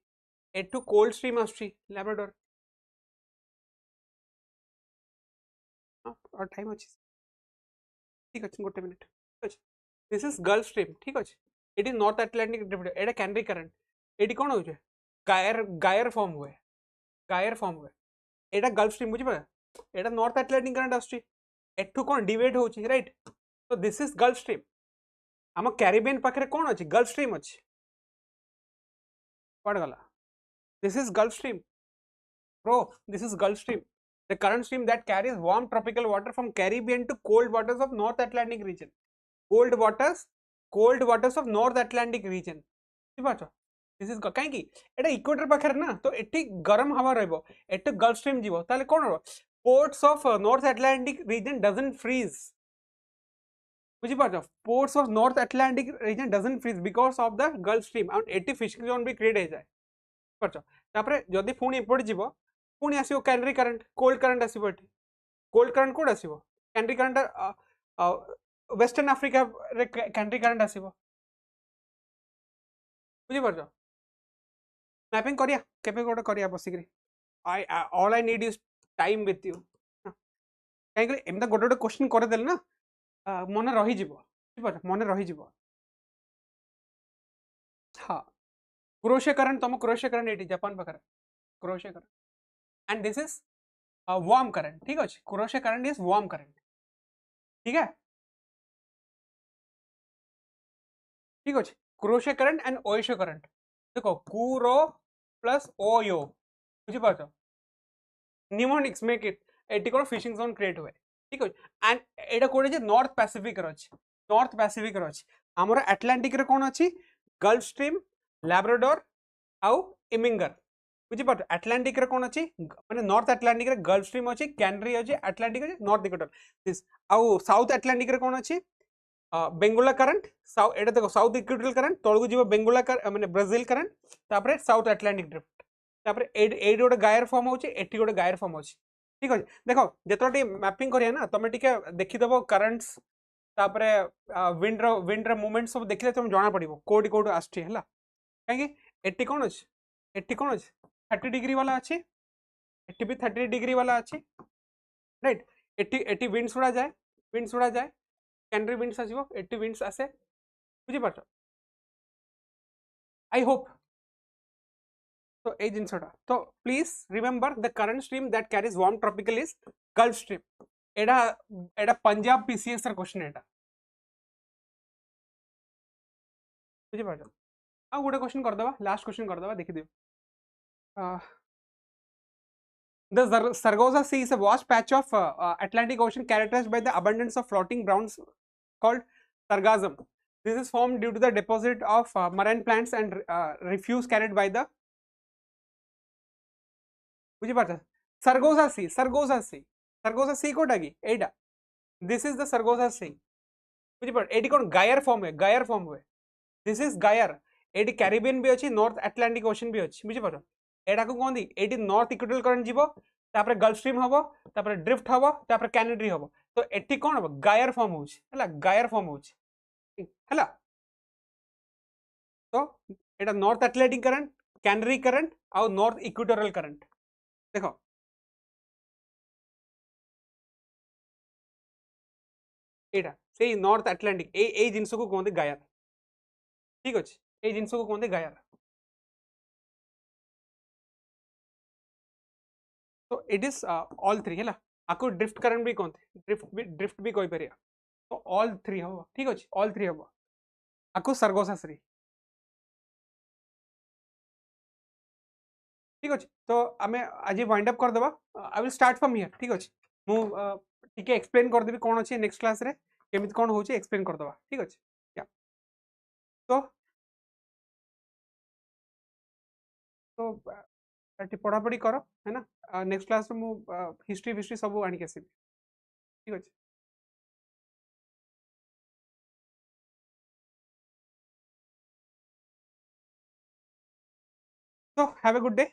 এঠু কোল্ড স্ট্রিম আসছে ল্যাব্রাডোর। আর টাইম আছে, ঠিক আছে গোটে মিনিট, ঠিক আছে। দিস ইজ গলফ স্ট্রিম, ঠিক আছে। এটি নর্থ আটলান্টিক ডিবেট, এটা ক্যানরি কারেন্ট, এটি কোন হচ্ছে গায়ের গায়ের ফর্ম हुए, গায়ের ফর্ম हुए, এটা গলফ স্ট্রিম বুঝি পারে, এটা নর্থ আটলান্টিক কারেন্ট আসছে, এঠু কোন ডিবেট হচ্ছে, রাইট? তো দিস ইজ গলফ স্ট্রিম। ଆମ କ୍ୟାରିବିଆନ ପାଖରେ କ'ଣ ଅଛି? ଗଲ୍ଫ ଷ୍ଟ୍ରିମ୍ ଅଛି। କୁଆଡ଼େ ଗଲା? This is Gulf Stream, bro. This is Gulf Stream, the current stream that carries warm tropical water from Caribbean to cold waters of North Atlantic region. Cold waters of North Atlantic region. বুঝিপারছ? This is କାହିଁକି ଏଟା equator ପାଖରେ ନା, ତ ଏଠି ଗରମ ହାୱା ରହିବ, ଏଠି ଗଲ୍ଫ ଷ୍ଟ୍ରିମ୍ ଯିବ, ତାହେଲେ କ'ଣ ହବ? Ports of North Atlantic region doesn't freeze. बुझिपारछ? Ports of North Atlantic region doesn't freeze because of the Gulf Stream, and एटी फिशिंग जोन भी क्रिएट हो जाए, बुझिपारछ? तापरे जदि पुणी एपटे जीवो, पुणी आसीबो कैनरी करंट, कोल्ड करंट आसीबो, एटी कोल्ड करंट कोड आसीबो, कैनरी करंट वेस्टर्न अफ्रीका रे कैनरी करंट आसीबो, बुझिपारछ? मैपिंग करिया केबे गोटे करिया बसिकरी, I all I need is time with you, काहेकि एमता गोटे गोटे क्वेश्चन करे देल ना, मन रही जीवो, बुझिपारछ? मन रही जीवो। हाँ, क्रोशिया करंट, तुम क्रोशिया करंट एटी जापान पाखरे, Kuroshio current, and this is warm current, ठीक अछि? Kuroshio current is warm current, ठीक है, ठीक अछि? Kuroshio current and Oyashio current, देखो कुरो प्लस ओयो, बुझिपारछ? निमोनिक्स मेक इट, एटी कोन फिशिंग जोन क्रिएट हुए, ठीक अछि? एंड एटा कोडे जे नॉर्थ पैसिफिक रो अछि, नॉर्थ पैसिफिक रो अछि, हमर अटलांटिक रे कोन अछि? गल्फ स्ट्रीम, लैब्राडोर आउ इमिंगर, बुझिपारछ? अटलांटिक रे कोन अछि? माने नॉर्थ अटलांटिक रे गल्फ स्ट्रीम अछि, कैनरी अछि, अटलांटिक अछि, नॉर्थ इक्वेटर, दिस आउ साउथ अटलांटिक रे कोन अछि? बेंगोला करंट, एटा देखो साउथ इक्वेटोरियल करंट, तळगु जीव बेंगोला माने ब्राजील करंट, तापरे साउथ अटलांटिक ड्रिफ्ट, तापरे एडी गोटे गायर फॉर्म होछि, एटी गोटे गायर फॉर्म होछि, ठीक अछि? देखो जेतोटी मैपिंग करिया ना, तमे टिके देखि देबो करंट्स, तापरे विंड रो मूवमेंट सब देखिले तुम जाना पड़िबो कोडी कोड आछि, हला? काहेकि एटी कोन अछि? एटी कोन अछि? 30 डिग्री वाला अछि, एटी भी 30 डिग्री वाला अछि, राइट? एटी एटी विंड्स उड़ा जाए, विंड्स उड़ा जाए, कैनरी विंड्स आसीबो, एटी विंड्स आसे, बुझि पारछ? आई होप तो ए जिनसटा, तो please remember the current stream that carries warm tropical is gulf stream. एडा एडा पंजाब पीसीएस र क्वेश्चन, एटा बुझि पारछ? आ गोटे क्वेश्चन कर दबा, लास्ट क्वेश्चन कर दबा, देखि दियो। The Sargasso Sea is a vast patch of Atlantic Ocean characterized by the abundance of floating called sargassum. This is formed due to the deposit of marine plants and refuse carried by the বুঝিপারছ sargosa sea, sargosa sea, sargosa sea কোটা কি এইটা, this is the sargosa sea বুঝিপার এটি কোন গায়ার form হুয়ে, গায়ার form হুয়ে, this is গায়ার, এটি Caribbean B ଅଛି, north Atlantic ocean B ଅଛି, বুঝিপার এটাকু কোনদি এটি north Equatorial current ଯିବ, তারপরে গলফ স্ট্রিম হবো, তারপরে ড্রিফট হবো, তারপরে ক্যানেডারি হবো, তো এটি কোন হবো গায়ার ফর্ম হচ্ছে, ହେଲା গায়ার ফর্ম হচ্ছে, ହେଲା তো এটা north Atlantic current, canary current ଆଉ নর্থ ইকুয়েটরিয়াল কারেন্ট, দেখো ଏଇଟା ସେଇ ନର୍ଥ ଆଟଲାଣ୍ଟିକ ଏଇ ଜିନିଷକୁ କୁହନ୍ତି ଗାୟାର, ଠିକ ଅଛି, ଏଇ ଜିନିଷକୁ କୁହନ୍ତି ଗାୟାର। तो इट इज ऑल थ्री है, आपको ड्रिफ्ट करंट भी कहते, ड्रिफ्ट भी कहि परिया, तो ऑल थ्री हम, ठीक अच्छे ऑल थ्री हम आपको सरगोसा श्री, ठीक अच्छे, तो आम आज वाइंड अप करदे, आई विल स्टार्ट फ्रॉम हियर, ठीक अच्छे, मुझे एक्सप्लेन करदेवी कौन अच्छे नेक्स्ट क्लास रे केमिति कौन होचे एक्सप्लेन करदे, ठीक अच्छे, या तो तो पढ़ापढ़ी कर है ना, नेक्स्ट क्लास में हिस्ट्री फिस्ट्री सब आनिक आसबि, ठीक अच्छे, तो हैव ए गुड डे।